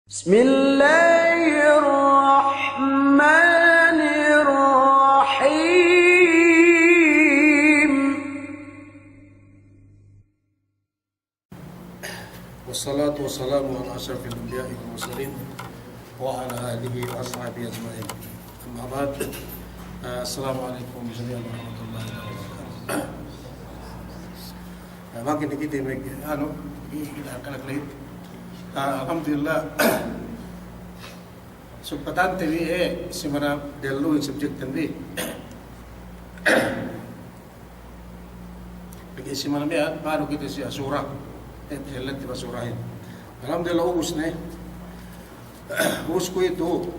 بسم الله الرحمن الرحيم والصلاة والسلام على أشرف الأنبياء والمرسلين وعلى آله وأصحابه أجمعين. أما بعد، السلام عليكم جميعا ورحمة الله وبركاته. Makin kita alhamdulillah subpatan TV simara delu subject tanbi bagi simara biar baru kita si asura jalan tiba surahin alhamdulillah ubus ne ubus ko itu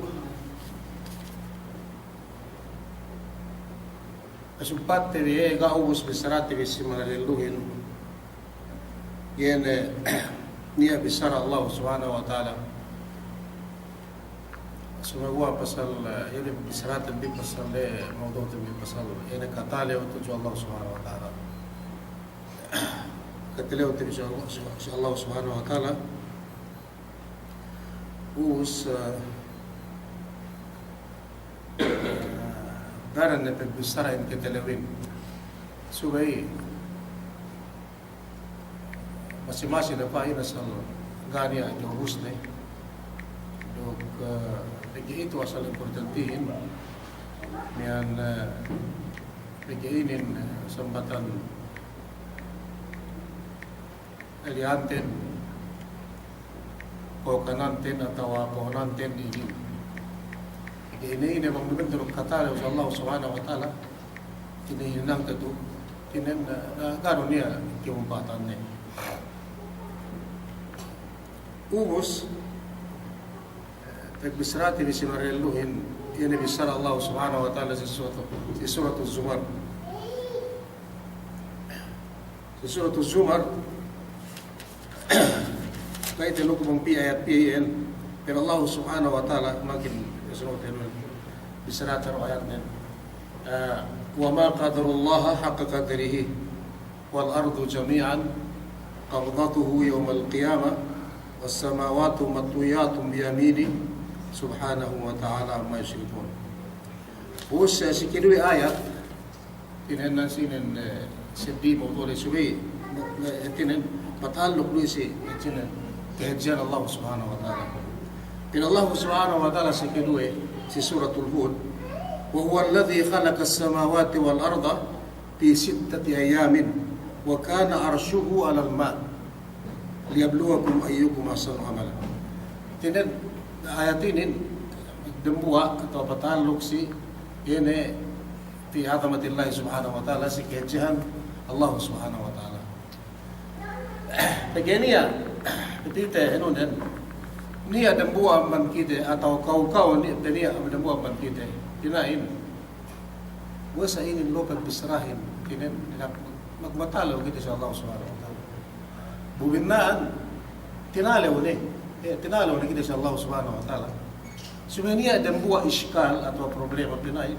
subpat TV ga ubus besar TV simara deluhin yen niya bisara Allah subhanahu wa ta'ala sumagwa pasal yun bisarat bi pasal mawdu bi pasal ina katale utu Allah subhanahu wa ta'ala katale utu Allah subhanahu wa ta'ala us daran ne bisara in ketelewin subay masing-masing na pahin asal gani ang hus na dok lagi itu asal importantihin niyan lagi sambatan alianten o kananten atau pohonanten ini bang benar kata oleh Allah Subhanahu wa taala ini nang tentu kinen karunia kiumpatan ni ubus tagbisrati ni simarelluhin yani bisara Allah subhanahu wa ta'ala si surat az-zumar si surat az-zumar kahit ano kung ayat PN pero Allah subhanahu wa ta'ala makin surat bisrati ayat nin wa ma qadarullaha haqqa qadrihi wal ardu jami'an qabdatuhu yawm al-qiyamah والسماوات مطويات بيمينه سبحانه وتعالى ما يشركون. Bus sikidui ayat tinan sinin sedih موضوع سوي tinan pataluk lui si tinan kehajian Allah Subhanahu wa taala. Tin Allah Subhanahu wa taala sikidui si suratul Hud wa huwa alladhi khalaqa as-samawati wal arda fi 6 ayamin wa kana arshuhu 'ala al-ma' liyabluwakum ayyukum ahsanu amala. Tinan ayat ini dembuwa atau pataluk si ini fi azamatillah subhanahu wa ta'ala si kejahan Allah subhanahu wa ta'ala. Begini ya, kita dan niya dembuwa man kita atau kau ni niya dembuwa man kita. Tinain wasa ini lopat bisrahin tinan magmatalo kita sa Allah subhanahu wa ta'ala. Bubinaan tinalaw ni kita sa Allah subhanahu wa ta'ala. Sumaniya dan buwa iskal atau problema Pinay.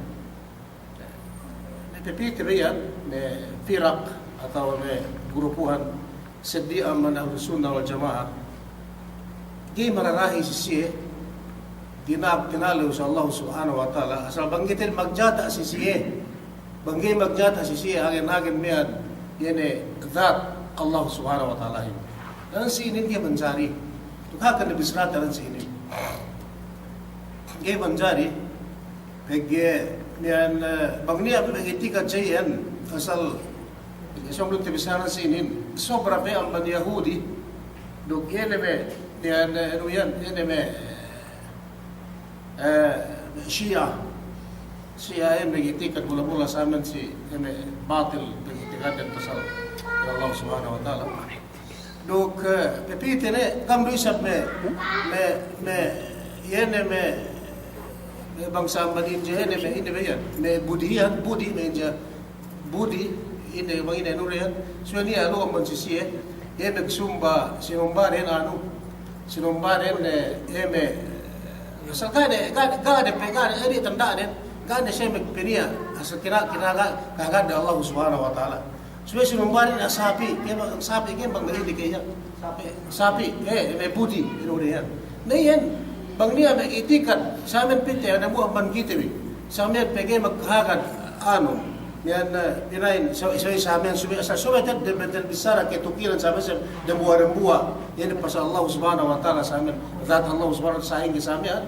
Napipiti riyan may firak atau may grupuhan sadian man ang sunnah wal jamaah. Di mararahi siya tinalaw sa Allah subhanahu wa ta'ala. Asal banggitin magjata si siya. Banggay magjata si siya agin miyan yan that Allah subhanahu wa ta'ala. Dan si ini dia mencari. Tukhakan na bisrata rin si ini. Dia mencari. Pagye niyan bang niya itika jayan asal isang bisara si ini sobra pe ang Yahudi. Dok yeneme niyan ano yan yeneme Shia yan nagitika mula sa amin si batil nagitikadan pasal Allah subhanahu wa ta'ala. Donc pepite ne kam do isap me yene me bangsa madin je ne me ine bayan me budiyan budi me ja budi ine wangine nuriyan so ni alo man sisiye ye nagsumba sinumba ren anu sinumba ren eme sa gade eri tanda ren gade shemek penia asa kira ga Allah subhanahu wa ta'ala. Suwe sinumbari na sapi, kaya sapi kaya bang nahili kaya sapi, may puti, yan. Nayan, bang niya may itikat, sa amin piti, ang nabuang bangkitiwi. Sa amin, pagay magkakad, yan, pinain, sa amin, sumitat, debetel bisara, ketukilan sa amin, damuwa-rambuwa, yan pa sa Allah subhanahu wa ta'ala sa amin, that Allah subhanahu wa ta'ala sa amin, sa amin,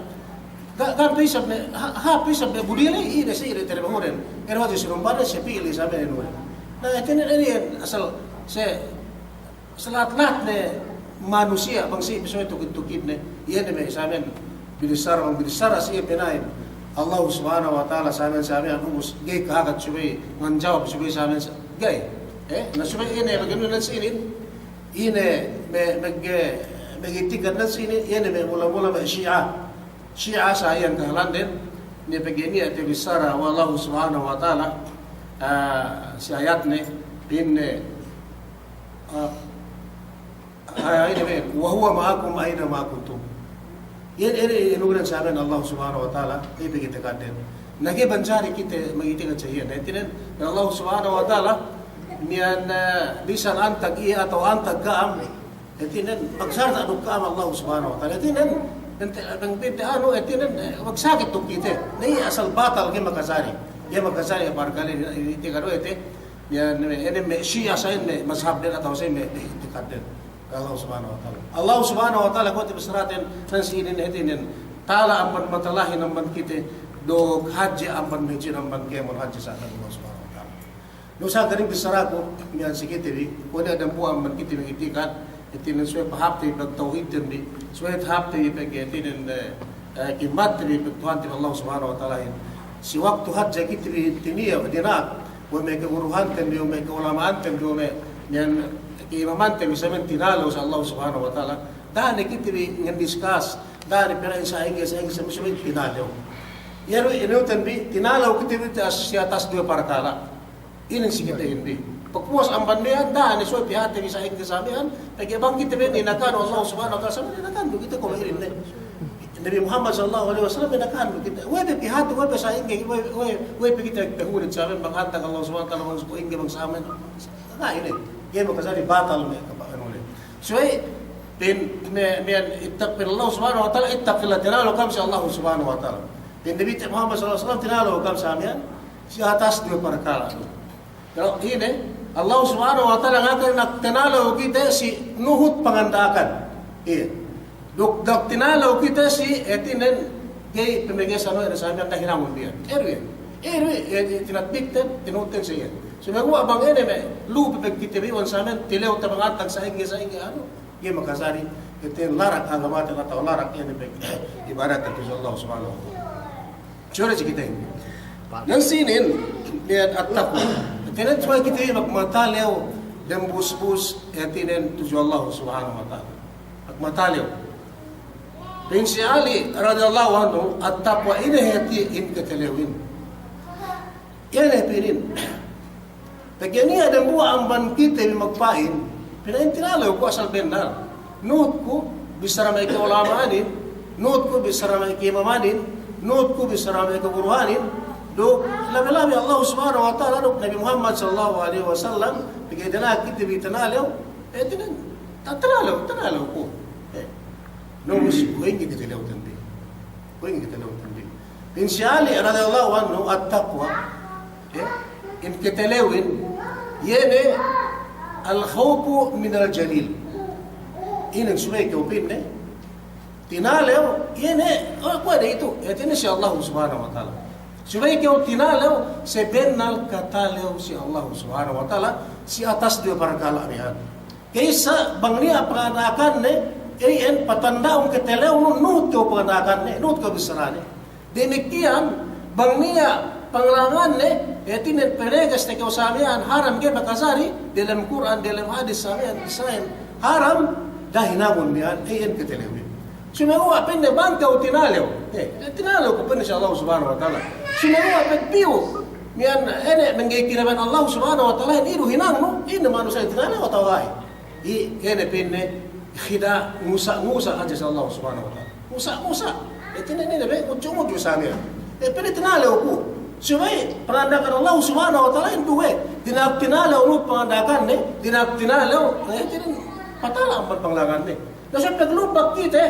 Ganto isab ne happy isab ne budile ide sa ide tere bahuren ero hadi sinumbara sa pili sa amin eno na iten ini asal sa lahat ne manusia bang si bisoy tukid ne iyan ne sa amin bilisar sa pinain Allah subhanahu wa ta'ala sa amin umus gay kahagat subay nganjawab subay sa amin gay na subay ine bagano nan sinin ine magitigan nan sinin ine mula Syiah sayang kahalan din ni begini at bisara wallahu subhanahu wa ta'ala si ayat ni ini wa huwa ma'akum aina ma kuntum ini inuran sa amin Allah subhanahu wa ta'ala ibigit kadin nagi banjari kita magitigan sa iyan itinen Allah subhanahu wa ta'ala niyan bisan antag iya atau antag kaam itinen pagsarta aduk kaam Allah subhanahu wa ta'ala itinen ang pinta etinan magsakit tung kita. Nai asal batal ke makasari. Ya makasari barkali iti karo ete. Ya ene me Shia sa ene mazhab din ataw sa me itikad din. Allah subhanahu wa ta'ala. Allah subhanahu wa ta'ala ko tibsratin nansinin etinin. Tala ampan matalahin ampan kita do haji ampan meji ampan kemon haji sa Allah subhanahu wa ta'ala. No sa garing bisara ko yan sikiti ko na dampu ampan kita itikad. Itinin suwe pahapti pagtauhid din di suwe hapti pagitinin kimatri pagtuhan din Allah subhanahu wa ta'ala si waktu hajja kitri tiniya dinak wa may kaguruhan din wa may kaulamaan din wa may yan kiimaman din isamin tinalo sa Allah subhanahu wa ta'ala dahil kitri ngan discuss dahil pira sa ingi sa misumin tinalo yan inutan bi tinalo kitri siya tas dua para kala ining sikita hindi pagpuas ang bandihan daan ni soy pihati sa ing kasabihan nagibang kita ben inakan Allah subhanahu wa ta'ala inakan kita ko mairin din Nabi Muhammad sallallahu alaihi wasallam inakan kita webe pihati webe sa ing webe kita tahulit sa amin banghatag Allah subhanahu wa ta'ala mang ing bang sa amin na ini mo kasari batal me kapano le so bin ittaqil Allah subhanahu wa ta'ala ittaqil tinalo kam sa Allah subhanahu wa ta'ala bin Nabi Muhammad sallallahu alaihi wasallam tinalo kam sa amin si atas dua perkara kalau ini Allah subhanahu wa ta'ala nga tinalaw kita si nuhut pangandakan. Iya. Dok tinalaw kita si etinen gay pemegay sa ano sa amin kahinamon diyan. Erwi tinatbikten tinuten siya. So magwa bang ene me lu pagkitiriwan sa amin tilaw ta mangatag sa ingi ano. Gay makasari etin larak agamat na taw larak ene be ibarat ta Allah subhanahu wa ta'ala. Chora kita ini. Nang sinin lihat atap Tinan tuwa kita yung magmataliw ng bus-bus tinan tuju Allah subhanahu wa ta'ala. Magmataliw. Pin si Ali radiyallahu anhu at tapwa inahati in katalawin. Yan ay pinin. Tagyaniya ng buwa ang ban kita yung magpain, pinaintinalaw ko asal bendal. Nood ko, bisara may kaulamanin, nood ko, bisara may kimamanin, nood ko, bisara may kaburuhanin, do labi Allah subhanahu wa ta'ala Nabi Muhammad sallallahu alaihi wasallam bigayna kita bitanalaw tinan tanalaw ko no mus ko ingi kitalaw tandi in shali radiyallahu anhu at-taqwa in kitalawin yene al-khawf min al-jalil inang sumay ko pinne tinalaw yene ko ito tinan si Allah subhanahu wa ta'ala Subay kau tinalaw, sebenal katalaw si Allah subhanahu wa ta'ala, si atas dia parkala niyan. Kaysa bang niya panganakan ne, en patandaong katalaw nunut ko panganakan ne, nunut ko bisarani. Demikian, bang niya panglangan ne, etinen peregas na kau samian, haram kaya makasari, dalam Quran, dalam hadis samian, isahin, haram, dahinamon niyan, en katalawin. Sumawa pinne bangkaw tinalaw. Tinalaw ko pinne si Allah subhanahu wa ta'ala. Sumawa pagpiyo. Miyan ene mengikiraman Allah subhanahu wa ta'ala iru hinang no. Ino manu sa tinalaw tawai. Ene pinne khida musa aja sa Allah subhanahu wa ta'ala. Musa. Tinene be kucumod yo sa niya. Pinne tinalaw ko. Sumay perandakan Allah subhanahu wa ta'ala duwe. Tinalaw no pangandakan ne. Tinalaw. Tinin patala ang panglangan ne. Kasi paglubak kita,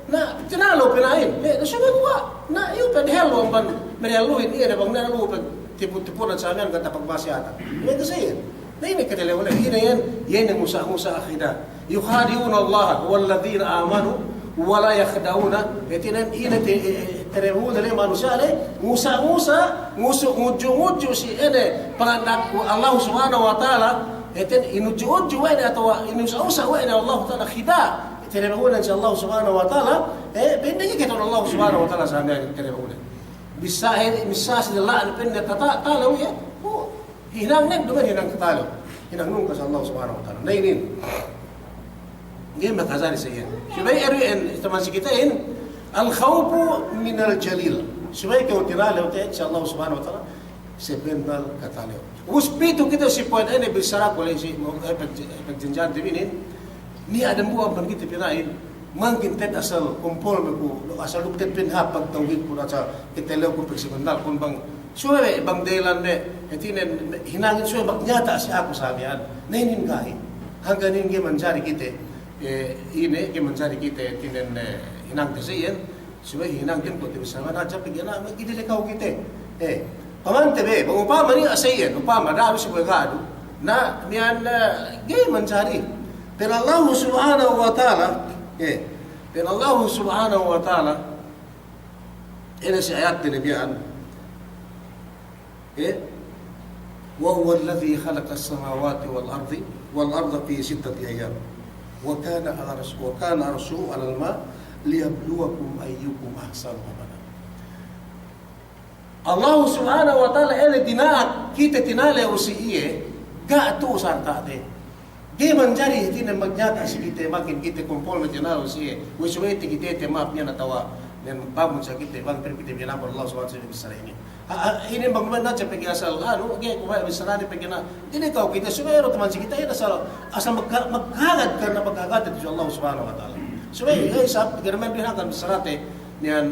na tinalo pinain. Nasunod ko na yung padihalo ang ban marialuhin iya na bang nalo pag tipu-tipunan sa amin kata pagmasyata. May kasi yan. Na yun wala. Yan ang musa akida. Yukhadi'una Allah walladhina amanu wala yakhda'una. Itinan ina terehuna le manusia le musa ngudyo si panganak Allah subhanahu wa ta'ala. Itin inudyo wa atau inusa wa Allah ta'ala khida'. Tinahunan si Allah subhanahu wa ta'ala, pinagigit kita Allah subhanahu wa ta'ala sa amin tinahunan. Misa sila pinag katalaw ya, hinangnan duman hinang katalaw. Hinangnung ka sa Allah subhanahu wa ta'ala. Nainin. Ngayon makasari sa iyan. Subay eruin, itaman si kitain, al-khawpu min al-jalil. Subay kau tinalaw tayo sa Allah subhanahu wa ta'ala, si bendal katalaw. Uspito kita si puan ay bisara ko lang si pagjanjan diminin, ni adam buang bang kita pinain mangkin ted asal kumpul ko asal luktet pinha pag tawhid ko sa kitelaw ko pagsimandal kun bang suwe bang delan ne etinen hinangin suwe magnyata si ako sabihan nainin gahi hanggang ning manjari kita ine ke manjari kita tinen hinang tesiyen suwe hinang din ko tibisama na sa pigana magidilikaw kita pamante be upama ni asayen upama dami si bugado na niyan gay manjari. Pero Allah subhanahu wa ta'ala, pero Allah subhanahu wa ta'ala, ina si ayat dinibian, وهو الذي خلق السماوات والأرض في 6 أيام وكان عرشه على الماء ليبلوكم أيكم أحسن عملا. Allah subhanahu wa ta'ala ina dinaat kita tinale usiiye gato sartate. Di manjari hindi na magnyata si kita makin kita kumpul na tinalo siya. Wisuwete kita map niya natawa na magpamon sa kita bang perpiti binapon Allah subhanahu wa ta'ala ini. Ini bang man na pag asal okay kumain bisarani pag na dili ka kita suwero teman si kita asal maghagad ka na paghagat sa Allah subhanahu wa ta'ala. Suway sa german binakan bisarate niyan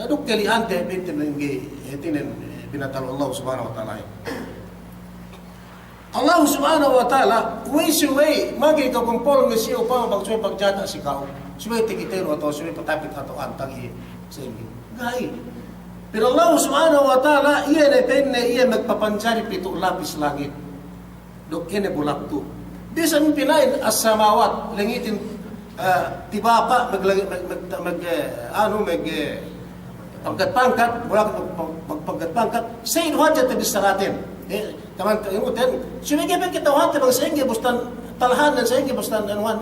nadukeli ante bintin ngi hetinen binatalo Allah subhanahu wa ta'ala. Allah subhanahu wa ta'ala, suway, magi ka kumpol ng siya upang magsuway pagjata si kao. Suway tikitero ato, suway patapit ato antang sa inyo. Gahi. Pero Allah subhanahu wa ta'ala, iya na penne, iya magpapanjari pito lapis langit. Dok ine bulakto. Di sa pinain as-samawat, langitin, tibapa, pangkat-pangkat, magpangkat-pangkat, sa inuhadya tabis sa natin. Taman imutan sumige pa kita wate bang sa ingi bustan talhanan sa ingi bustan anuan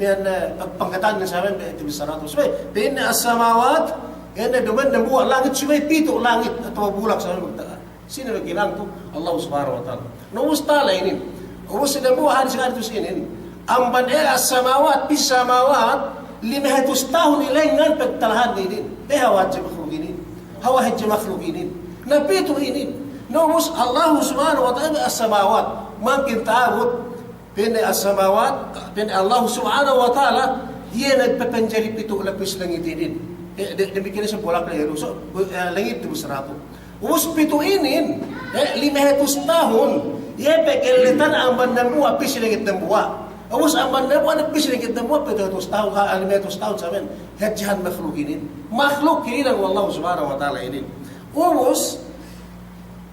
niyan pagpangkatan sa amin ito bisarato so bin as-samawat ene duman ng buwan langit sumay pito langit at bulak sa amin magtaga sino nagkinang to Allah subhanahu wa ta'ala no ustala inin ubos sila buwan sa kanto sinin amban as-samawat bis samawat 500 tahun ilengan pagtalhan inin behawat sa makhlukinin hawahid sa makhlukinin napito inin. Nomos Allah subhanahu wa ta'ala as-samawat. Mungkin taabot pin as-samawat, pin Allah subhanahu wa ta'ala yan nagpapanjari pito lapis langit inin. Demikian sa bulak na yero. So, langit ito sarato. Ubus pito inin, 500 tahun, pagkalitan ang bandang buwa, pis langit ng buwa. Ubus ang bandang buwa, pis langit ng buwa, 500 tahun, 500 tahun sa amin. Hadyahan makhluk inin. Makhluk inin ang Allah subhanahu wa ta'ala inin. Ubus,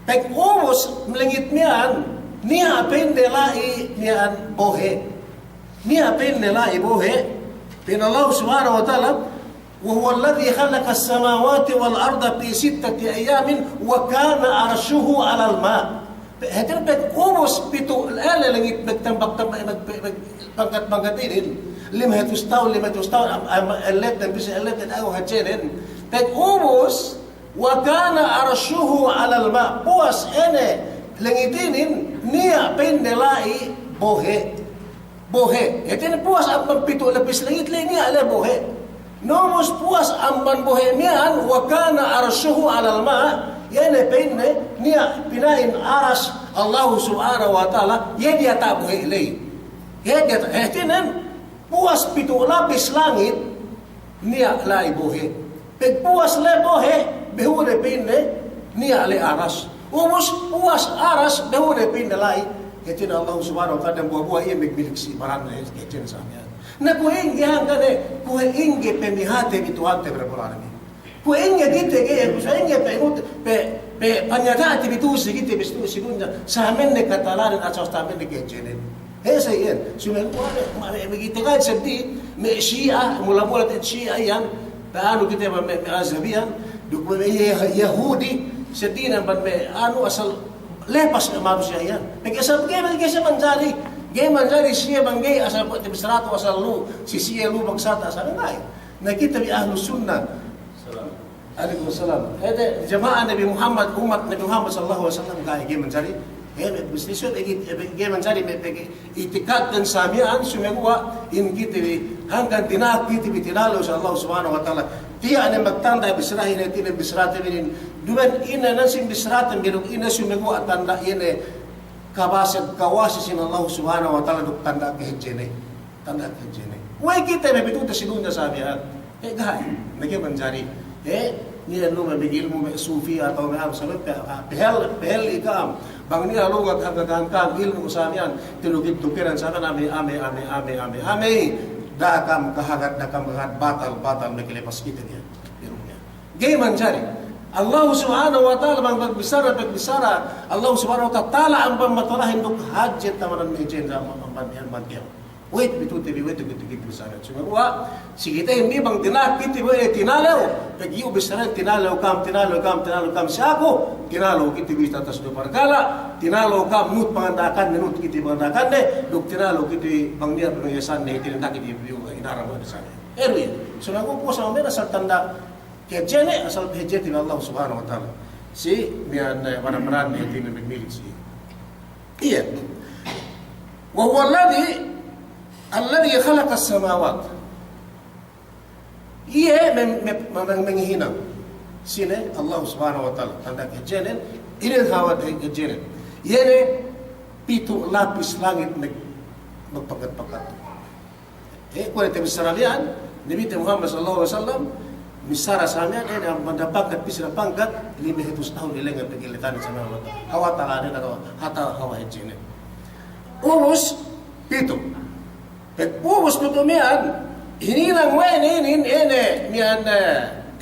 pag-ubos melangit niyan, niya pendelai niyan bohe. Niya pendelai bohe. Pin Allah subhanahu wa ta'ala, وهو الذي خلق السماوات والأرض في 6 أيام وكان عرشه على الماء. Hadir pag-ubos pito ala langit magtambak-tambak inin. 500 tahun alet dan bisa alet dan ako hajenin. Pag-ubos وَكَانَ عَرْشُهُ عَلَى الْمَاءِ puas ene langitinin niya pendelai bohe. Ito na puas ang pito lapis langit niya ala bohe. Nomos puas ang bohe niyan وَكَانَ عَرْشُهُ عَلَى الْمَاءِ ene penne niya pinain aras Allah subhanahu wa ta'ala yedi ata bohe ilay. Ito na puas pito lapis langit niya lai bohe. Pagpuas le bohe behune pinne niya ali aras. Umos puas aras behune pinne lai. Kaya Allah subhanahu wa ta'ala buah-buah iya magbiliksi. Marami na kaya sa amin. Na kuingi hangane, kuingi pemihate bituante berapolani. Kuingi gite ge, kuingi pe panyadati bitusi gite bistusi kunya. Sa menne katalanin at sa menne kejenen. Hesa yan. Sumengkuane, gite kahit sabdi, me Shia, mula-mula at Shia yan, paano kita me Azabiyan, duk me Yahudi, sabdi naman me ano asal lepas na manusia yan. Nag-asal kaya manjari. Gay manjari siya banggay asal po tibisrato asal lu si siya lu magsata asal ngay. Nakita bi ahlus sunnah. Alaikum salam. Ede jamaah Nabi Muhammad umat Nabi Muhammad sallallahu alaihi wasallam gay manjari. Bisnisyon gay manjari itikad dan samian sumegwa in kiti hanggang tinakiti bitinalo sa Allah subhanahu wa taala. Tiya na magtanda bisrahin at tinabisrata binin. Duman ina nansing bisratan binug ina sumegwa at tanda ine kabasad kawasi sin Allah subhanahu wa ta'ala duk tanda kehjene wai kita me bitu tasinunda sabihan gahay nagay manjari ni anu me ilmu me sufi atau me am sabab behel ikam bang ni alungat hanggang ilmu sabihan tilugit tukiran sana ame dakam kahagat dakam batal mekilepas kita dia birumnya gay manjari Allah subhanahu wa ta'ala bang pagbisara Allah subhanahu wa ta'ala ang pamatalahin duk hajit tamanan mejen sa mambanyan mantiyaw wait bitu bisara sumagwa sige tayo hindi bang tinakiti tinalaw pag-iyo bisaran tinalaw kam siyako tinalaw kiti bista tas do parkala tinalaw kam nut pangandakan nut kiti pangandakan duk tinalaw kiti bang niya penyasan ne tinandak kiti inarama di sana erwi sumagwa po sa mga sa tanda kejene asal hejeti Allah subhanahu wa ta'ala si mian mana-mana ni tin milik si iya wa huwa alladhi khalaqa as-samawat iya menghinang sine Allah subhanahu wa ta'ala tanda kejene ini hawat kejene yene pitu lapis langit magpagat-pagat kung ito misaralian Nabi Muhammad sallallahu alaihi wasallam misara sa amin ang mandapagkat pisira pangkat 500 tahun ilang pagilitan sa mga hawa talanin at hata hawa hijine ubus pito ubus pito miyan hinilang wenin miyan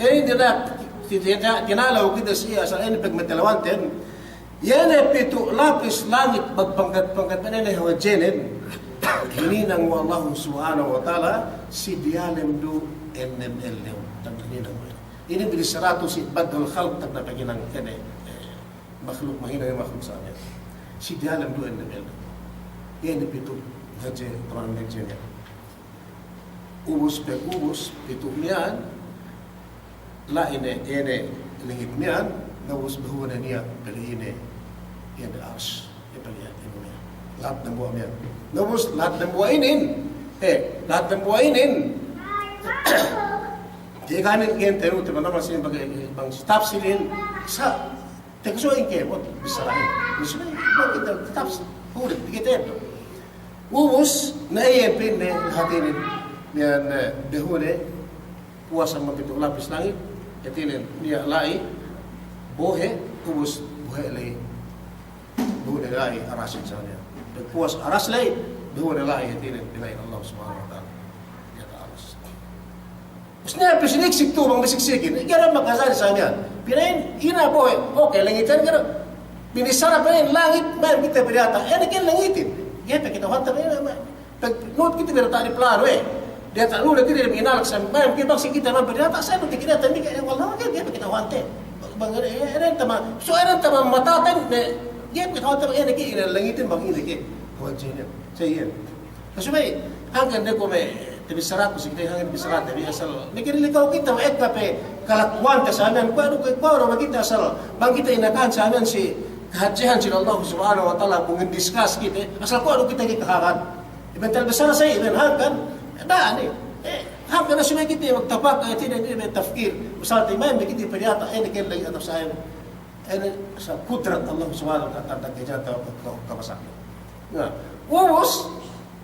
dina tinalaw kita siya sa ini pagmatalawantin yan pito lapis langit magpangkat na hawa hijine hininang mo Allah subhanahu wa ta'ala si dialem do NML ini bilis 100 si badal khalq tak na paginang makhluk mahina yung makhluk sa amin si dialam do NML yan pito haje taman nagjenya ubus pito miyan la ine lingit miyan nawus bahuwa na niya pali ine yan ars ipaliyan lahat ng buwa miyan nawus lahat ng buwa inin lahat ng buwa inin di kanin kian tayo teman-teman sini bang staf silin sa teksoin ke mo bisarahin misalnya bang kita tetap udah begitu ubus na iyan pin ne hatinin yan dehune puasa mabitu lapis langit yatinin niya lai bohe ubus bohe lai dehune lai arasin sa niya puas aras lai dehune lai yatinin pinain Allah subhanahu wa ta'ala usnya pisiniksik tu bang bisiksikin kira makasal sa niya pinain ina bohe okay langitan kira binisara pinain langit man kita berata kan langitin kita hantar pag note kita berata di plano dia tak lu dia mengenal sa man kita bang kita man berata sa no kita tami kaya wala kan kita hantar bang so matatan dia kita hantar ina langitin bang ina wajibnya saya kasubay hanggang na ko may tibisara ko sige hangin bisara tabi asal nagiriligaw kita pe kalakwan ka sa amin kuano makita asal bang kita inakan sa amin si kahadjihan sila Allah subhanahu wa ta'ala kung discuss kita asal kuano kita kikahakan eventual bisara sa ilan hanggan daan hanggan na sumay kita magtapak ay tidak may tafkir usal tayo may kita panyata nakin lagi atap sa amin sa kudrat Allah subhanahu wa ta'ala kaya kapasak ubus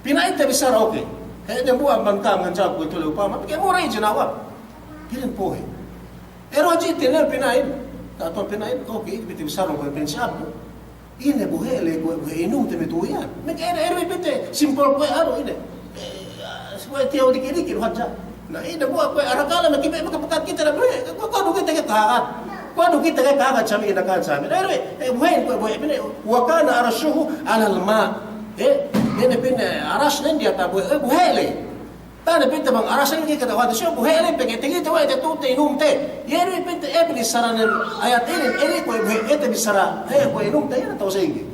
pinain tabi bisara okay kaya niya buwan bantang ang jab ko ituloy upama kaya mo rin jinawa pilin po pero jitin na pinain tato pinain okay biti bisarong ko pensab ine buhele ko inum te metuyan nag-ere bite simple po ino ine Kue tiaw dikit-dikit wajah. Nah ini buat kue arakala makibai makapakat kita na buhay. Kue do kita kahakat. Kue do kita kahakat sa mga inakan sa amin. Buhayin kue buhay. Wakana arashuhu alal ma. Ini pindah aras nanti atau buhay le. Tana pinta bang arasan kita kata siya buhay le. Pagkatigi tawa ito tuta inumte. Yeri pinta bisara ng ayat ini kue buhay ito bisara. Kue inumte yan tawa sa ingi.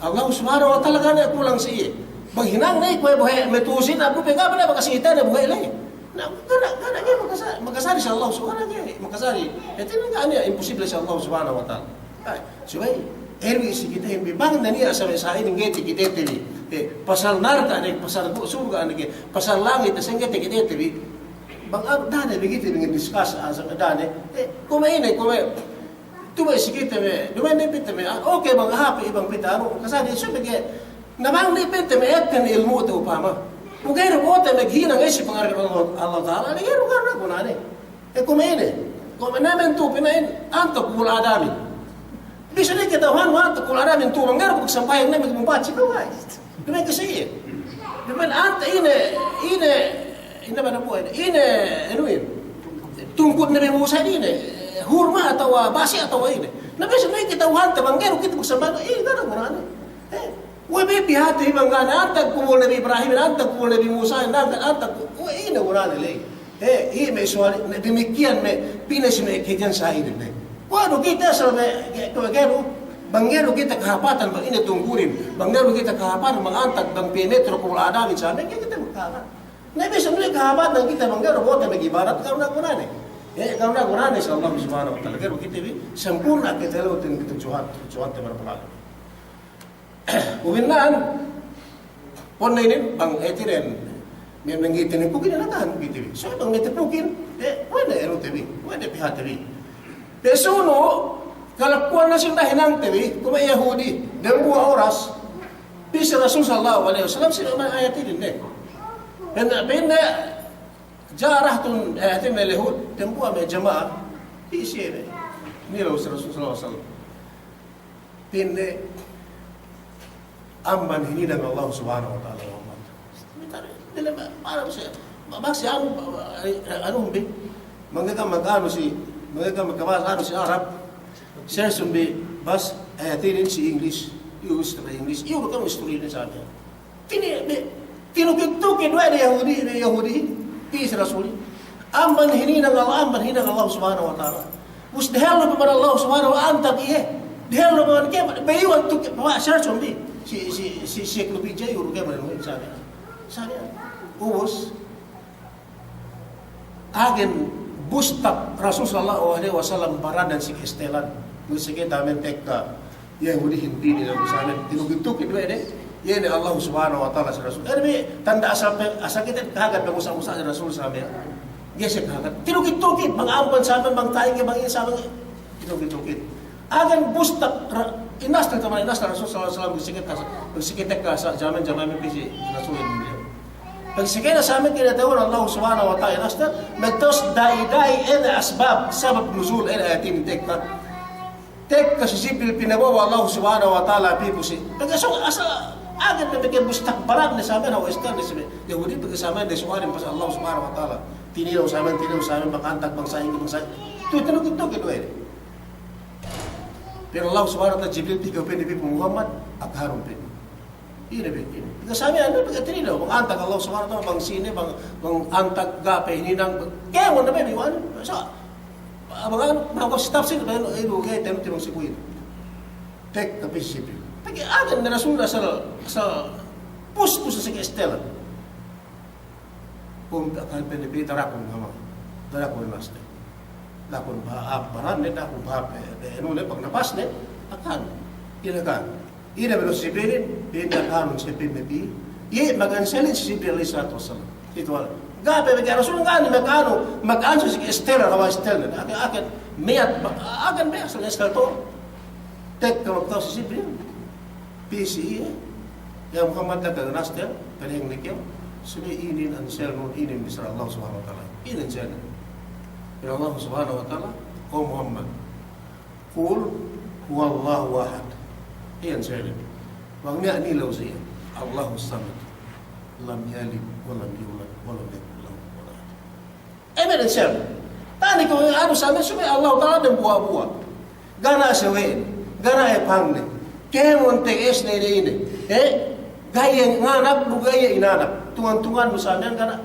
Allah subhanahu wa ta'ala kana kulang sa iya. Paghinang na ikaw buhay, may tusin, ako pega pa na makasita na buhay lang. Gana niya makasari sa Allah subhanahu wa ta'ala. Makasari. Ito yung gana niya, imposible sa Allah subhanahu wa ta'ala. Subay, erwi isi kita yung bibang na niya sa ining gete kitetili. Pasal narka, pasal surga, pasal langit, asang gete kitetili. Bang dana, begitu dengan discuss sa dana. Kumainay, tuwa isi kita, dumain na pita, okay, mga hapi, ibang pita, kasari, subay, namang nipente may etten ilmu ito upama. Kung kayo po ito naghinang isip ang Allah Ta'ala, nagyero ka na kung nani. Kumain kung namin ito pinain, antok kula adamin. Bisa na kitahuan mo antok kula adamin ito, mangyaro kung sampayang namin kumbachi ko ay. Dumay kasi yun. Dumay anta ine ba na po, ano yun? Tungkod na may musay din hurma atau basi atau ini. Nabisa na kitahuan ito, mangyaro kita kung sampayang, gano'n mo nani. Wabi pihati bangana antag kumul Nabi Ibrahim, antag kumul Nabi Musa, antag ini urang lagi. May soal demikian pinas may kijan sa hidup ni. Waduh kita sampai kagero bangero kita kahapatan bang ini tunggurin, bangero kita kahapatan mangantag bang pimetro kumul adamin sa amin kita magkahat. Nabi sampai kahapatan kita bangero buat may ibarat kau nak kunane. Kau nak kunane sa Allah subhanahu wa ta'ala. Kero kita sempurna kita lewatin kita Tuhan terberpala. Uwinan, pon na ini bang etiren, may nangitin ko ginalatan gitu. So bang netipukin, pwede TV, pwede pihat TV. Pesuno, kalakuan na siyang dahinang TV, kung may Yahudi, ng buwa oras, bisa Rasul sallallahu alaihi wasallam sila may ayat din pinda jarah tun ayatin may lehud, ng buwa may jamaah, isi nilaw sa Rasul sallallahu alaihi wasallam. Pinda amban hininang Allah subhanahu wa ta'ala dila para siya maksi ano humbi mga magkabas si Arab siya sumbi bas ayatinin si English use the English iyo ka mo istorya sa atin tinukit-tukit wa Yahudi is Rasul amban hininang Allah subhanahu wa ta'ala musdahal na pa Allah subhanahu wa ta'ala dahil na pa kaya bayiwan tukit pa siya sumbi si encyclopedia yung kaya manuhin sabi ubos agen bustak Rasul sallallahu alaihi wasallam paradan si estelan sige damen tekka Yahudi hindi nila sana tinugit-tukit ba yan Allah subhanahu wa ta'ala sa Rasul tanda asal kita kagat pag-usap-usap sa Rasul sa amin yes kagat tinugit-tukit mga ampan sa amin bang tayo bang isa tinugit-tukit agen bustak inastal teman Rasul sallallahu alaihi wasallam bersikit ka sa zaman pisi Rasul ini. Bersikit sa amin tinatawag Allah subhanahu wa ta'ala inastal nagtos dai asbab sabab nuzul ayatin tekka si sibil pinabawa Allah subhanahu wa ta'ala pipusi. Pagkasong asa agad na bigyan bustak barat na sa amin o istan na sabi Yahudi pagkasama na suwarin pa sa Allah subhanahu wa ta'ala tinilaw sa amin makantag bang sahing tinugit-tukit doon pero Allah subhanahu wa ta'ala Jibril tiga Nabi Muhammad at Harun pin. Ini. Kasama ano pagkatinilaw, bang antag Allah subhanahu wa ta'ala bang sine bang antag gape hininang kaya mo na ba iwan. So mga stop sin ba ilo kay tinong sikuin. Tek tapi Jibril. Pagi agan na Rasul sa pusto sa Estela. Kung kan pinipita rakon naman. Darakon master. Lakon bahap baran net ako bahap ano ne pag napas net akan ilagan ina belo sibilin pinda kanun si PBB ye maganselin si Jibril alayhi salatu wasallam ito gabe be Rasul ngani magano si Estela rawa Estela akan meyat akan be sa Estela to tek ka magtaw si Jibril PCE yang Muhammad daga nastel peleng nikyo sumi inin ansel no inin bisra Allah subhanahu wa ta'ala inin jana ya Allah subhanahu wa ta'ala o Muhammad qul huwallahu ahad iyan sa'ilin wag niya nilaw siya Allahu samad lam yalid wa lam yulad wa lam yakul lahu kufuwan ahad. Evidence yan. Tani ko ano sa amin, sumay Allah Ta'ala ng buwa-buwa. Gana sa wen, gana ay pangne. Kaya mo ang teges na ini. Gaya nganak, bugaya inanak. Tungan-tungan mo sa amin, gana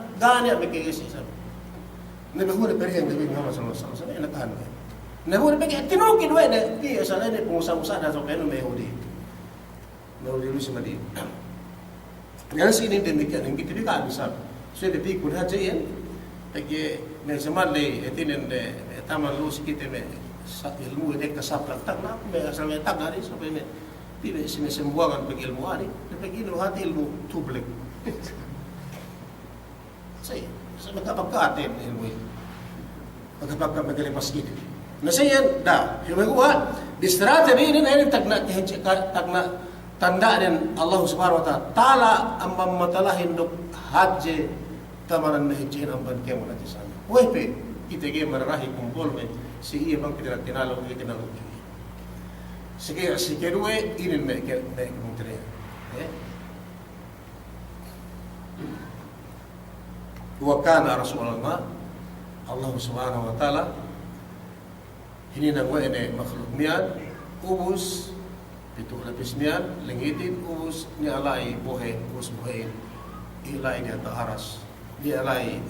may kayesi sa amin. Nabihuna perihang Nabi Muhammad sallallahu alaihi wasallam, nagtahan ka. Nabihuna perihang, tinukid wa na, kaya sa nani, pungusang-usang na sa kaya may Yahudi. Mayahudi lu si Madi. Ngayon sinin din bigyan, hindi tibigyan sa amin. So, hindi ko na dyan, pagi may zaman lay, itinin, taman lu si kita, sa ilmu ini kasaplang tagna, may asal may tagna rin, so may sinisimbuangan pag ilmu ani, pag ilmu hati ilmu tublik. Sa magkapagkaatin ilmu ini. Magkapagka magaling masjid. Nasiyan, humagawa, distrata ini na tagna, tanda din Allah subhanahu wa ta'ala, tala ang mamatalahin duk hadje, tamanan na hijin ang banke mo natin sa amin. Wepe, kita kayo mararahi kumpul, si iya bang tinalo tinalo. Sige si kedue ini me kumpulnya. Wa kana Rasulullah Allah subhanahu wa ta'ala ini nang wa ene makhluk mian ubus pitu lapis mian lengitin ubus ni alai bohe ubus bohe ilai di atas aras di alai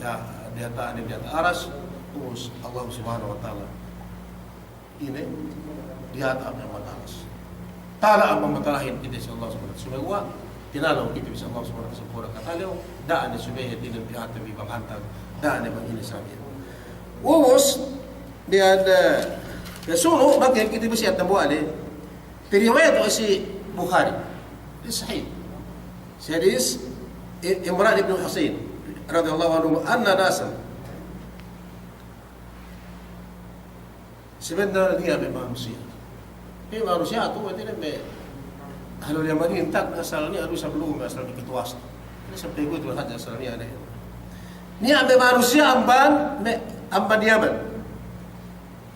di atas aras ubus Allah subhanahu wa ta'ala ini di atas aras tala ang mamatalahin kita sa Allah subhanahu wa ta'ala sumawa tinalaw kita sa Allah subhanahu wa ta'ala katalaw daan ni sumehe tinang di atas ibang hantag daan ni bang inisabi ubus di ada yasuno bakit kita bisa tambuali riwayat si Bukhari sahih hadis Imran ibn Husain radhiyallahu anhu anna nasan sebenarnya dia manusia manusia tu itu ni halul Yamanin tak asalnya harus sebelum asal diketuas ini sampai itu hanya asalnya ada ni ambil manusia amban Yaman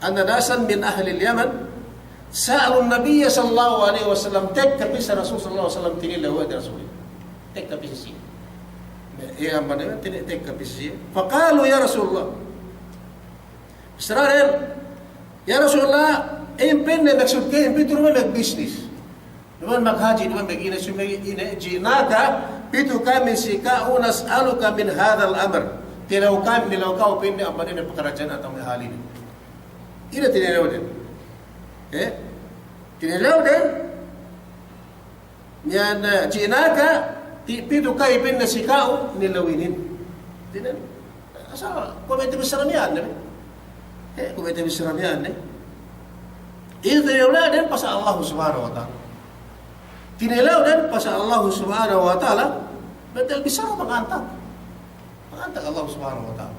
anna nasan min ahli Yaman sa'alun Nabi sallallahu alaihi wasallam tekka bisa Rasul sallallahu alaihi wasallam tinila wa Rasul tekka bisa ya amban Yaman tekka bisa faqalu ya Rasulullah Israel ya Rasulullah impen na maksud kayo impen naman mag-business naman maghaji naman mag-ina jinaka pito kami sika unas aluka min hadal amr tilaw kami nilaw ka upin na amban na pakarajan at ang halin ina tinilaw din tinilaw din yan jinaka pito ka ipin na sikao nilawinin tinan asal kumete bisaramihan kumete bisaramihan itu tinilaw din pa sa Allah subhanahu wa ta'ala tinilaw din pa sa Allah subhanahu wa ta'ala betul bisa mengantag Allah subhanahu wa ta'ala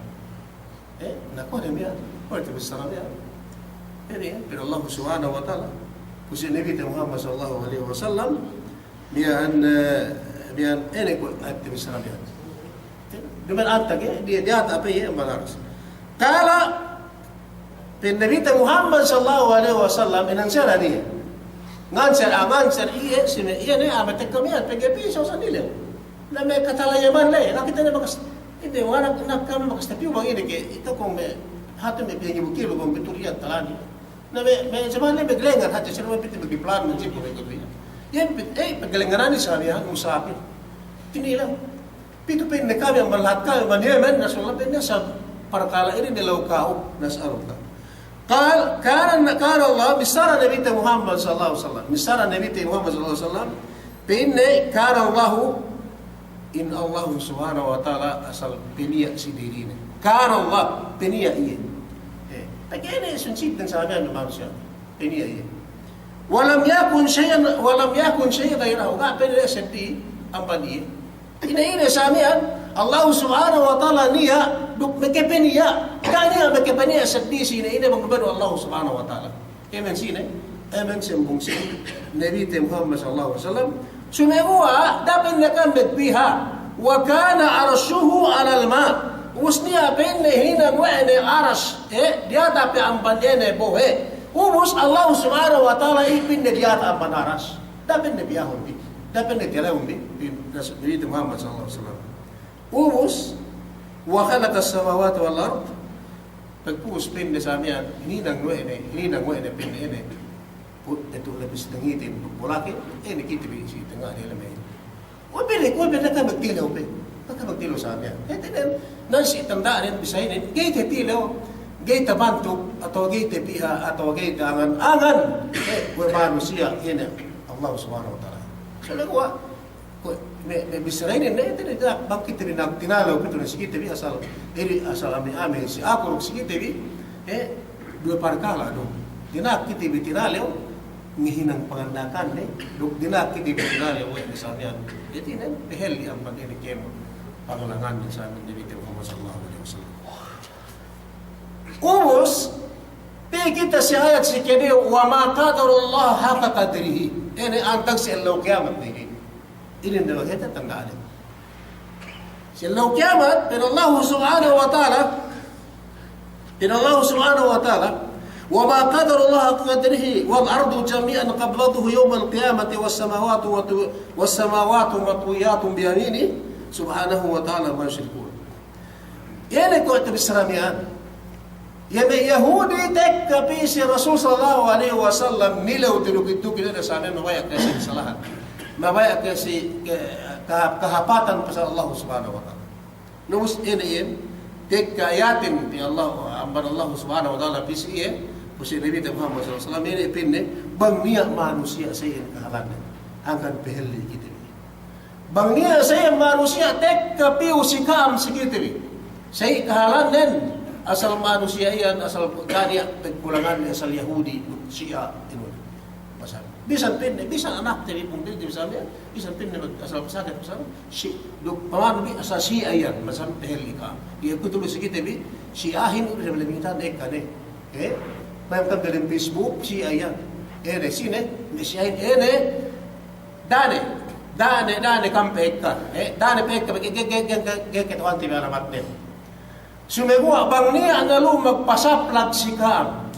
nakuha din yan kumete bisaramihan pero Allah subhanahu wa ta'ala kusi Nabi Muhammad sallallahu alaihi wasallam biyan ini ko aktivis na biyan duman antag dia apa ya malaras kala Nabi Muhammad sallallahu alaihi wasallam inansara dia ngansar iya sime iya ne amatek kami at pagpiso sa nila na may katalayaman lay nakita na bakas hindi wala nakam bakas tapiu bang ini ke ito kung may hato may biyangi bukilo kung bituriyan talani na may zaman na maglengar hati sila may piti magiplan ng jeep may kutuya yan paggalingaran ni sabi ang usapin tinilang pito pa na kami ang malahat kami manyaman nasulapin niya sa parakala ini nilaw kao nasa araw ka كان الله مسار النبي محمد صلى الله عليه وسلم مسار النبي محمد صلى الله عليه وسلم بإن كان الله إن الله سبحانه وتعالى أصل بنية سديرين كان الله بنية إيه تكيني سنسيب تنسابين المانسيا بنية إيه ولم يكن شيء غيره قال بنية سدي أم بنية إن ساميا الله سبحانه وتعالى نية Mekepenia, kanya mekepenia sedih sini ini mengbadu Allah Subhanahu wa taala. Emen sini, emen sembung sini. Nabi Muhammad sallallahu alaihi wasallam sumewa dapat nakam bitbiha wa kana arshuhu 'ala al-ma. Usniya benne hina wa'ne arsh dia tapi amban ene bohe. Ubus Allah Subhanahu wa taala ipin dia amban arsh. Dapat nabi yahudi. dapat nagtilaw Nabi Muhammad sallallahu alaihi wasallam. Ubus wa khalaqa as-samawati wal ard. Pagpus pinde sa amin, hinang mo ene pinde ene. Put ito labis ng itim, bulakin, nakitibi si tanga nila may. Ko bili ka magtilaw pe. Pagka magtilaw sa amin. Nansi tandaan yan bisayin, gate tilaw, gate bantu atau gate piha atau gate angan. Wa manusia ina Allah subhanahu wa ta'ala. So lagwa may bisirainin na ito na bangkit rin ang tinalaw ito na sige tabi asal ami si ako sige tabi dua parkala do dinak kitibi tinalaw ngihinang pangandakan dinak kitibi tinalaw ay sabihan ito na behel ang pag-inikim pangalangan din sa amin ni Muhammad sallallahu alaihi wasallam. Umos kita si ayat si kedi wa ma qadarullah haqa qadrihi. Ini antag si Allah kiamat ni. Ini adalah kita tandaan. Si Allah kiamat pero Allah subhanahu wa ta'ala wa ma qadarullah haqa qadrihi wal ardu jami'an qabdatuhu yawm al qiyamati was samawati matwiyatun bi yaminihi subhanahu wa ta'ala ma yushrikun. Ini ko ito bisramian. Yami Yahudi tekka si Rasul sallallahu alaihi wasallam nilaw tinukid-tukid na sa amin mabayak kasi kesalahan. Mabayak kasi kahapatan pa sa Allah subhanahu wa ta'ala. Numus iniin tekka ayatin ti Allah amban Allah subhanahu wa ta'ala pisiye pusi Nabi Muhammad sallallahu alaihi wasallam ini pinne bang niya manusia sa iyan kahalan angkan peheli kita. Bang niya sa iyan manusia tekka piu sikam sikitri. Sa kahalan din asal manusia yan, asal kanya pagkulangan ni asal Yahudi, Shia, masam. Bisan pinne, bisan anak tadi pun di misalnya, bisan pinne asal pesakit masam. Pamanu bi asal Shia yan, masam tehelika. Dia kutulis kita bi Shiahin udah melimitan ekane. Mayam dalam Facebook Shia yan. Sini, Shiahin dane kampe ekka. Dane pekka ketawan tibi alamat nem. Sumegua bang niya nalu magpasaplag si Kaam.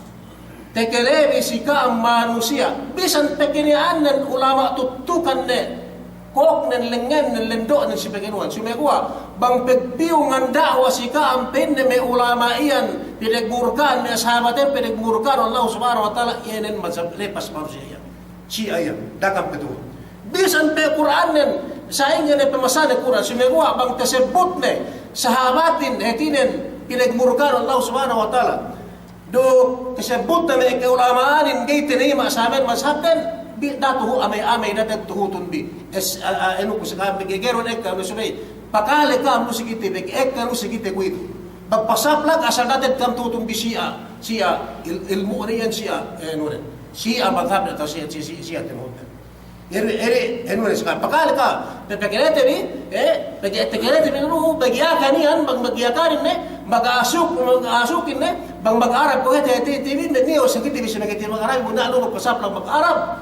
Tekelebi si Kaam manusia. Bisan tekinianan ulama tutukan ne. Kok nen lengen nen lendo nen si peginuan. Sumegua bang pegpiungan dakwa si Kaam pinne me ulama iyan. Pinagmurkan ne sahabatin pinagmurkan Allah subhanahu wa ta'ala. Iyanin mazhab lepas manusia iyan. Si ayan. Dakam ketua. Bisan pe Quran nen. Saing yan pemasan Quran. Sumegua bang tesebut ne. Sahabatin hetinen pinagmurkan Allah subhanahu wa ta'ala do kasabot na may kaulamaanin gay tinima sa amin mashabdan bi datuhu amay dadag tuhutun bi ano ko sa kami gegeron ekka no subay pakale ka mo sigite bek ekka no sigite ko ito bagpasaplag asal dadag kam tutun bi Shia ilmu riyan Shia ano rin Shia madhab na siya tinutan eri saka pakal ka pagkakilete ni pagkakilete ni ruho bagyakan niyan magyakarin ne mag-asukin ne bang mag-arab ko hete TV niyo sakit dibi sa negative mag-arab muna ano magpasap lang mag-arab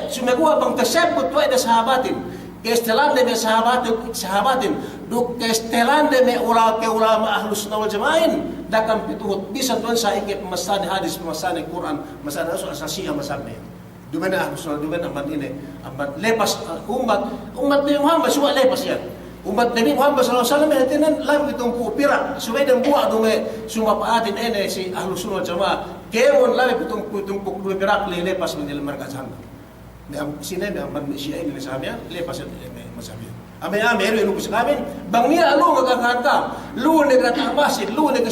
sumagawa bang kasebut wa ida sahabatin kestelande me sahabatin duk kestelande me ulama ahlus sunnah wal jamaah dakam pituhut bisan tuan sa ikip masani hadis masani Quran masani rasul asasiya masabe Duman na ahlu duman amban ini amban lepas umat Nabi Muhammad suwa lepas yan umat Nabi Muhammad sallallahu alaihi wasallam hatinan labi itong pupira suway dan buwa dume sumapaatin ene si ahlu sunnah jamaah kemon labi itong pupira lepas menil markas handa sine me amban Shia ini sahamya lepas masabi ame ero ko sa kamin bang niya alo magkakanta lu ne gatabasid lu ne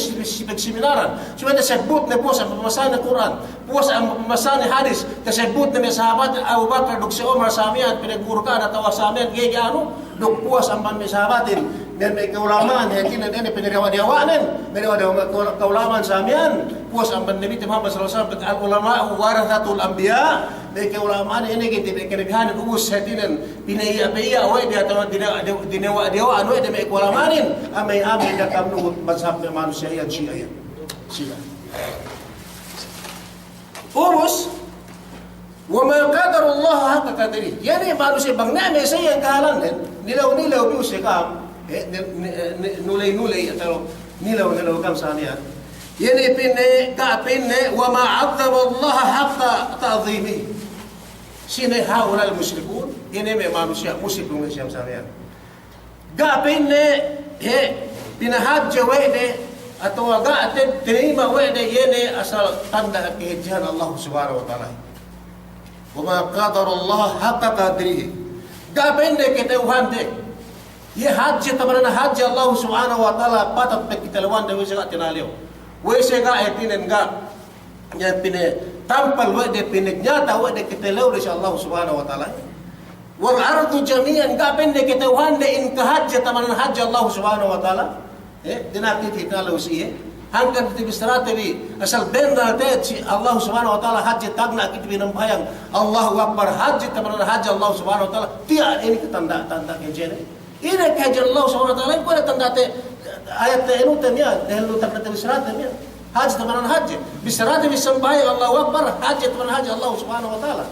seminaran suway sebut ne po sa pamasan ng Quran po sa pamasan ng hadis kasebut ne sahabat Abu Bakar duk si Umar samian pinagmurkan at awasamen gege ano duk puas ang pan sahabatin men may kaulaman hetin ne piniriwa-diwanen kaulaman samian puas ang pan Nabi Muhammad sallallahu alaihi wasallam al ulama warathatul anbiya may kaulaman ini kita kinabihan ubus hetinan pinaiya o dia dinewa ano ede may kaulamanin amay dakam nuhut mazhab na manusia yan Shia yan Ubus wa ma qadarullah haqa qadri yani manusia bang na may sayang kahalan nilaw biu sikam nulay atau nilaw kam saniya yani pinne wa ma 'azzama Allah haqa ta'zimihi sine haula al-musyrikun ini may manusia musik kung siyam sa yan. Gapin ne, pinahadya wede, atau aga atin tinima wede yene asal tanda kehijhan Allah subhanahu wa ta'ala. Wama qadarullah haqqa qadrihi. Gapin ne ketauhan de. Ye haji tamarana haji Allah subhanahu wa ta'ala patat pe kitalawan de wese ga tinaliw. Wese ga etinen ga nya pine tampal wede pinagnyata wede kitalaw de Allah subhanahu wa ta'ala. Wal ardu jami'an gapin de ketauhan de in kahajja tamarana haji Allah subhanahu wa ta'ala. Dinati kitalaw siye. Hanggang tibisrate bi asal benda te Allah subhanahu wa ta'ala haji tagna kit binambayang Allahu akbar haji tamarana haji Allah subhanahu wa ta'ala. Tiada ini tanda kejene. Ini kajian Allah SWT ko na tandate ayat na inutan niya dahil lutak na bisrata niya haji tamanan haji bisrata bisambay Allahu Akbar haji tamanan haji Allah subhanahu wa ta'ala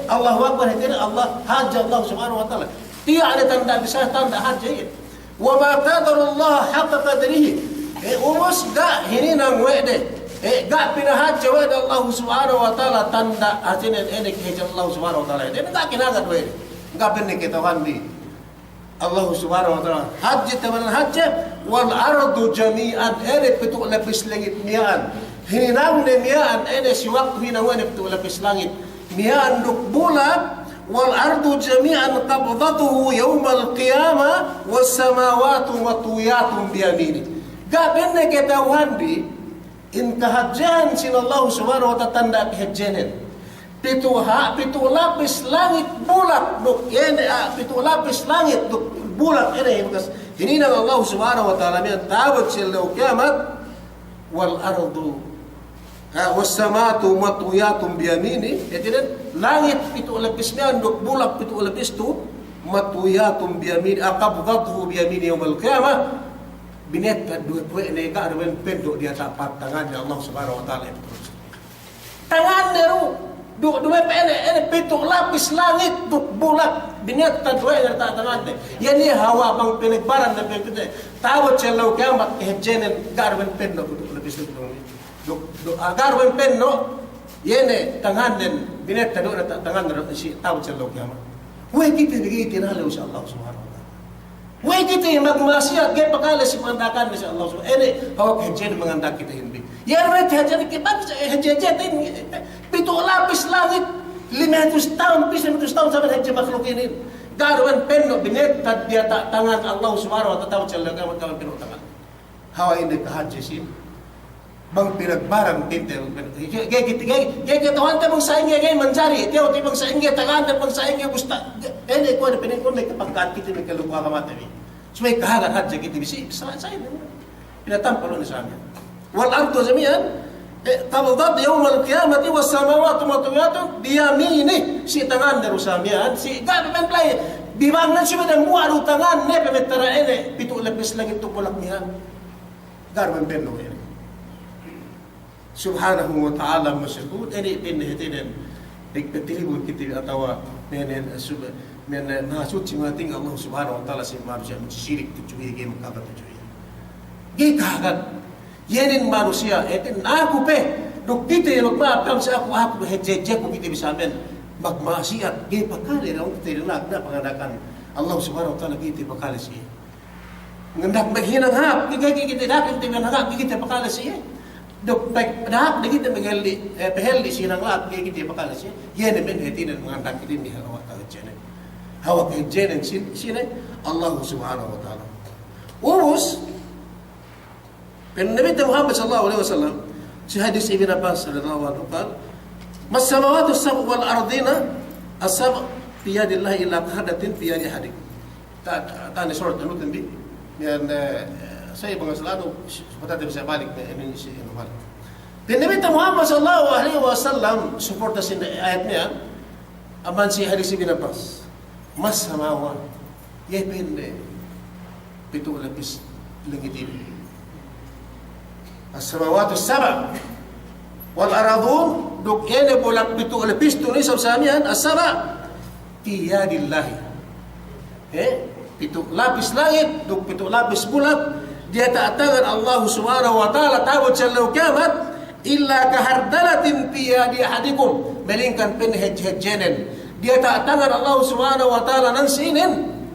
Allahu Akbar hindi Allah haji Allah subhanahu wa ta'ala tiya ada tanda bisa tanda haji wa ma qadarullah haqqa qadrihi umus ga hininang wede ga pinahaji wede Allah subhanahu wa ta'ala tanda hajinin ini kajian Allah subhanahu wa ta'ala ini ga kinagat wede ga pinikitahan di Allah subhanahu wa ta'ala haji tamanan haji wal ardu jami'an ene pitu lapis langit niyan hininang ne niyan ene si waktu hinang ene pitu lapis langit niyan duk bulat wal ardu jami'an qabdatuhu yawmal qiyamah was samawati matwiyatun biyamini gabenne ketauhan di in kahajjan sin Allah subhanahu wa ta'ala tanda kehajjanen pitu lapis langit bulat duk ene pitu lapis langit duk bulat ene bekas hinina Allah subhanahu wa ta'ala min tabat silau kiamat wal ardu was samatu matwiyatun bi yamini yatinan langit pitu lapis nian duk bulat pitu lapis tu matwiyatun bi yamini aqabdatuhu bi yamini yaumil qiyamah binet dua ene ka arwen penduk di atas tangannya Allah subhanahu wa ta'ala tangan deru dua ene pitu lapis langit duk bulat binet dua yang tangan de yani hawa bang penegbaran de pete tawat celau kiamat kehjenen garben penno lapis duk garben penno yene tangan den binet dua tangan de si tawat celau kiamat we kita begitu na Allah subhanahu wa ta'ala we kita magmasiya ge pakala si mandakan ni Allah subhanahu ene hawa kehjen mengandak kita hindi yan we kehjen ke bab kehjen pitu lapis langit 500 tahun, 500 tahun sampai haji makhluk ini. Garuan penno binet dia tangan Allah subhanahu wa ta'ala cella kawan penno tangan. Hawa ini kahaji sin. Bang pinagbaran tinte. Gaya Tuhan te bang saing gaya mencari. Tiaw ti bang saing gaya tangan dan bang saing gaya gusta. Ini ko ada pening ko may kapangkat kita may kalukwa kamata ni. Sumay kahagan haji kita bisi. Sain. Pinatampalo ni sa amin. Wal ardu jami'an qabdat yawmal qiyamati was samawati matwiyatun biyamini si tangan daru samian si gaben play bibangan si madang muaru tangan ne pemetara ene pitu lapis langit tupulak niya garban penno ene subhanahu wa ta'ala masjud ene pinhetinen dikpetilibu kiti atawa nenen men nasut si mating Allah subhanahu wa ta'ala si manusia sirik tujuh game kabat tujuh gikagat yenin manusia etin aku pe duk kita yang magmaapkam sa aku hejeje ko kita bisa men magmaasiat ge pakali raw kita na pangadakan Allah subhanahu wa ta'ala kita pakali siya ngendak maghinang hap kita dapat dengan hap kita pakali siya duk dak kita magali pehel di sinang lat kita pakali siya yen men hetin mengandak kita ni hawa ta jene hawa ke jene sine Allah subhanahu wa ta'ala urus Nabi Muhammad sallallahu alaihi wasallam si hadis Ibn Abbas radhiyallahu anhu qala mas samawati as-sab' wal ardina as-sab' fi yadillah illa kahadatin fi yadi ahadik tani surat An-Nur bi dan saya selalu seperti bisa balik ke Indonesia ini balik dan Nabi Muhammad sallallahu alaihi wasallam support sin ayatnya aman si hadis Ibn Abbas mas samawati yepende pitu lapis langit ini as-samawati as-sab' wal aradun duk ene bolak pitu lapis tu ni samian as-sab' fi yadillah pitu lapis langit duk pitu lapis bulat dia tak tangan Allah subhanahu wa ta'ala tawad sallau kiamat illa kahardalatin fi yadi ahadikum melingkan pen hejjenen dia tangan Allah subhanahu wa ta'ala ng sinin.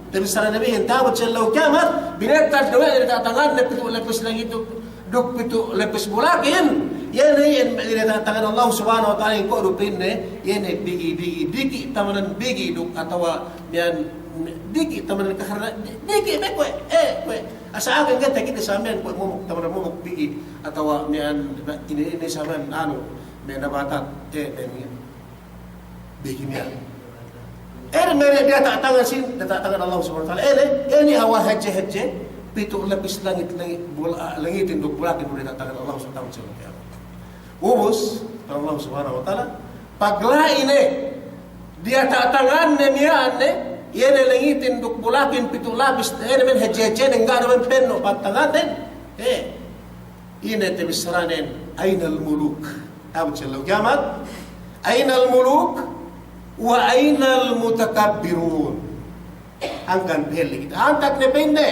Tapi sa nabihin, tawad siya law kiamat, binetad na wala tangan, lepis lang ito, duk pito lepis bulakin. Yan ay tangan Allah subhanahu wa ta'ala yung kodupin yan ay bigi, tamanan bigi, duk atawa, yan, diki, tamanan kaharana, diki, kwe, asa akin ka, kita sa amin, mumuk, tamanan mumuk bigi, atawa, yan, ini sa amin, may nabatat, bigi niya. Meron dia tangan Allah subhanahu wa ta'ala. Ini awal haji, pitu lapis langitin duk bulakin boleh tangan Allah subhanahu wa ta'ala. Ubus Allah subhanahu wa ta'ala. Pagla ini dia tangan niyan ini langitin duk bulakin pitu lapis. Ini men haji enggak men penno patangan den. Ini tebisranen ainal muluk. Tahu celok kiamat. Ainal muluk wa ainal mutakabbirun. Angkan beli kita. Antak ne pende.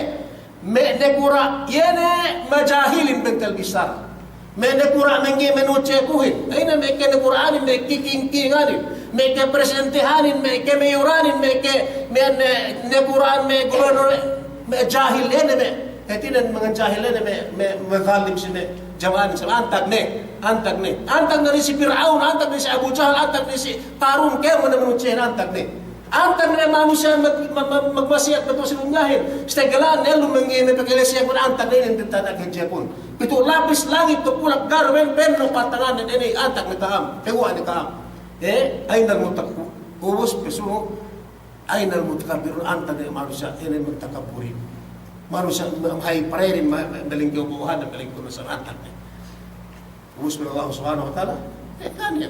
Me nekura yene majahilin bentel bisar. Me nekura mengi menuce kuhin. Aina me ke nekuranin me kikingkinganin. Me ke presentihanin me ke meyuranin me ke nekuran me gubernur me jahil yene me. Etinan mga jahil yene me zalim sine jamanin sa antak ne. Antag na si Fir'aun, antag na si Abu Jahal, antag na si Qarun, kaya mo na manutsihan antag na. Antag na manusia magmasiat betul si bunyahin. Stegalan, nelo mengini pag-ilisya ko na antag na yung tintanak hijya kun. Pito lapis langit, tupulak garwen, penno patangan, ini antag na kaam, pewa ni kaam. Ainal mutakku, ubus pesumo, ainal mutakabirun, antag na manusia, ini magtakaburin. Manusia, hay parerin, balinggaw buuhan, balinggaw na sa antag na. Ubus bil Allah subhanahu wa ta'ala. Kanya.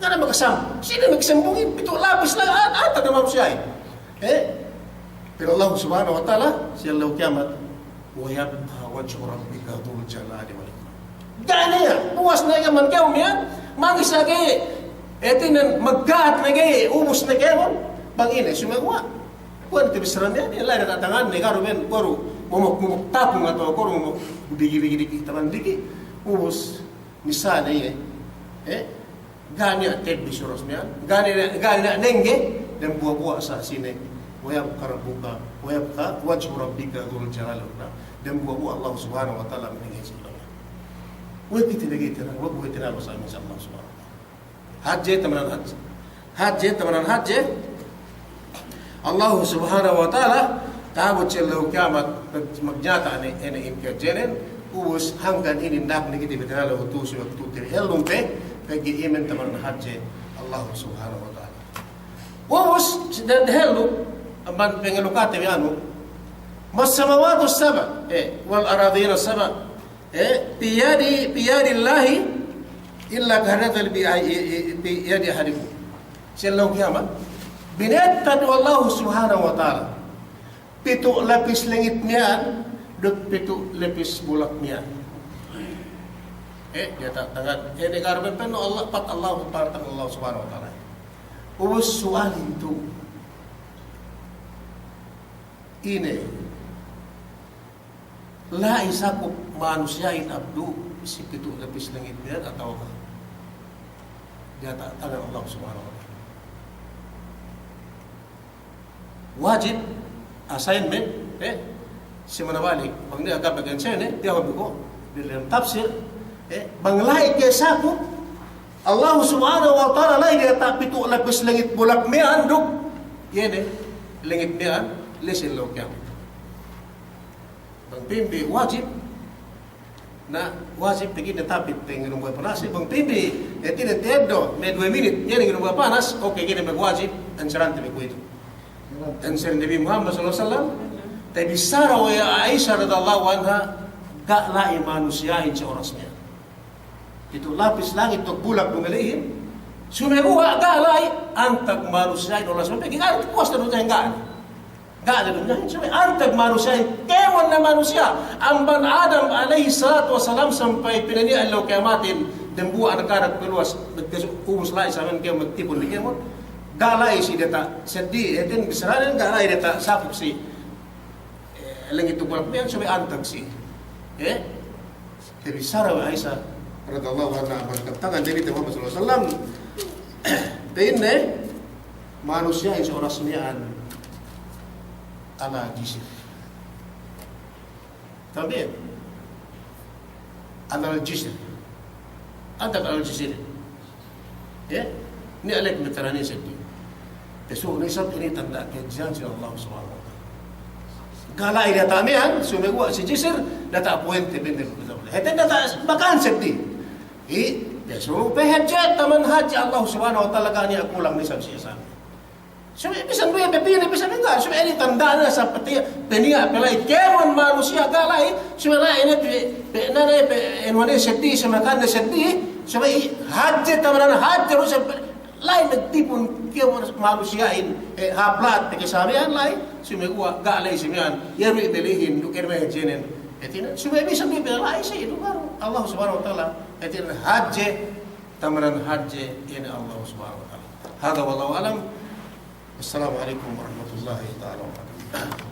Nga na magkasam. Sino magsambungin? Pito lapis lang atag na manusia. Pero Allah subhanahu wa ta'ala, siya law kiamat, wayabha wajhu rabbika dhul jalali wal ikram. Gana ya. Puwas na yaman kayo miyan. Mangisa kayo. Etinan magkaat na kayo. Ubus na kayo. Bangina, sumagawa. Kuwan tibisran yan. Yan lang natatangan. Karo men, karo mumuk tapong ato. Karo mumuk digi-digi taman digi. Ubus. Misalnya gani ated bisuros niya, gani na nenge dan buah-buah sa sini, wayab karabuka, wayab ka wajhu rabbika dzul jalali dan buah-buah Allah subhanahu wa ta'ala meninggi sila. Wait kita wag wait na sa Allah subhanahu wa ta'ala. Haji tamanan haji. Allah subhanahu wa ta'ala tabut cello kiamat magjata ini imkajenen. Ubus hanggan ini nak ni kita berjalan utus waktu terhelum pe bagi iman teman haji Allah subhanahu wa ta'ala. Ubus sedang terhelum aman pengelukate anu mas samawati sab'a wal aradhina sab'a biyadi Allah illa kahanatal biyadi hadiku. Selong kiamat binatad Allah subhanahu wa ta'ala. Pitu lapis langit niyan duk pitu lepis bulak niya. Dia tak tangan. Di karben penuh Allah pat Allah partang Allah subhanahu wa ta'ala. Ubus soal itu. Ini. La isakup manusiain abdu si pitu lepis langit niya atau dia tak tangan Allah subhanahu wa ta'ala. Wajib assignment si manawalik bang dia agak bagian sini dia hobi dalam tafsir banglai ke sapu Allah subhanahu wa ta'ala lai dia tak pitu lapis langit bulak mian duk yene langit mian lesin lo kiam bang pimbi wajib na wajib pergi na tapit dengan buat panas bang pimbi tidak tedo me 2 minit yene dengan buat panas oke gini wajib ansaran te itu ansaran Nabi Muhammad sallallahu alaihi wasallam. Tapi Sarah wa Aisyah radhiyallahu anha gak lai manusiain si orasnya. Itu lapis langit tok bulak dumelihin. Sumegua gak lai antag manusiain orasnya. Pergi kan puas na dunya enggak. Gak ada dunya. Sampai antag manusiain kemon na manusia. Amban Adam alaihi salatu wasalam sampai pinani Allah kiamatin dan buah anak-anak peluas ubus lai saman kayo magtipon ni kemon. Gak lai si data sedih. Etin kesalahan gak lai data sapuk si langit itu bulak mian sampai antag si. Tapi Sarah wa Aisyah radhiyallahu anha berkatakan dari Muhammad sallallahu alaihi wasallam, "Inna manusia yang seorang semian ala jisir. También ala jisir. Ada ala jisir. Ya, ini alek meterani sedih. Besok ni sab ini tanda kejanji Allah Subhanahu wa taala. Kala ida tamian sumegwa si jisir data puente bende. Heten data makan sedih. Besok pehajat taman haji Allah Subhanahu wa taala kani akulang ni sab siya. So, bisa duya pepini, bisa enggak. So, ini tandanya seperti peninga pelai kemon manusia galai. So, ini nana enwane sedih, semakan sedih. So, haji tamanan haji terus lain nagtipon kemon manusia in haplat kesamian lain. So, megua galai semian. Yaru ibelihin duker mehjenen. Etina, so, bisa duya pelai sih itu baru Allah Subhanahu wa taala. Etina haji tamanan haji ini Allah Subhanahu wa taala. Hada wallahu alam. Assalamualaikum warahmatullahi wabarakatuh.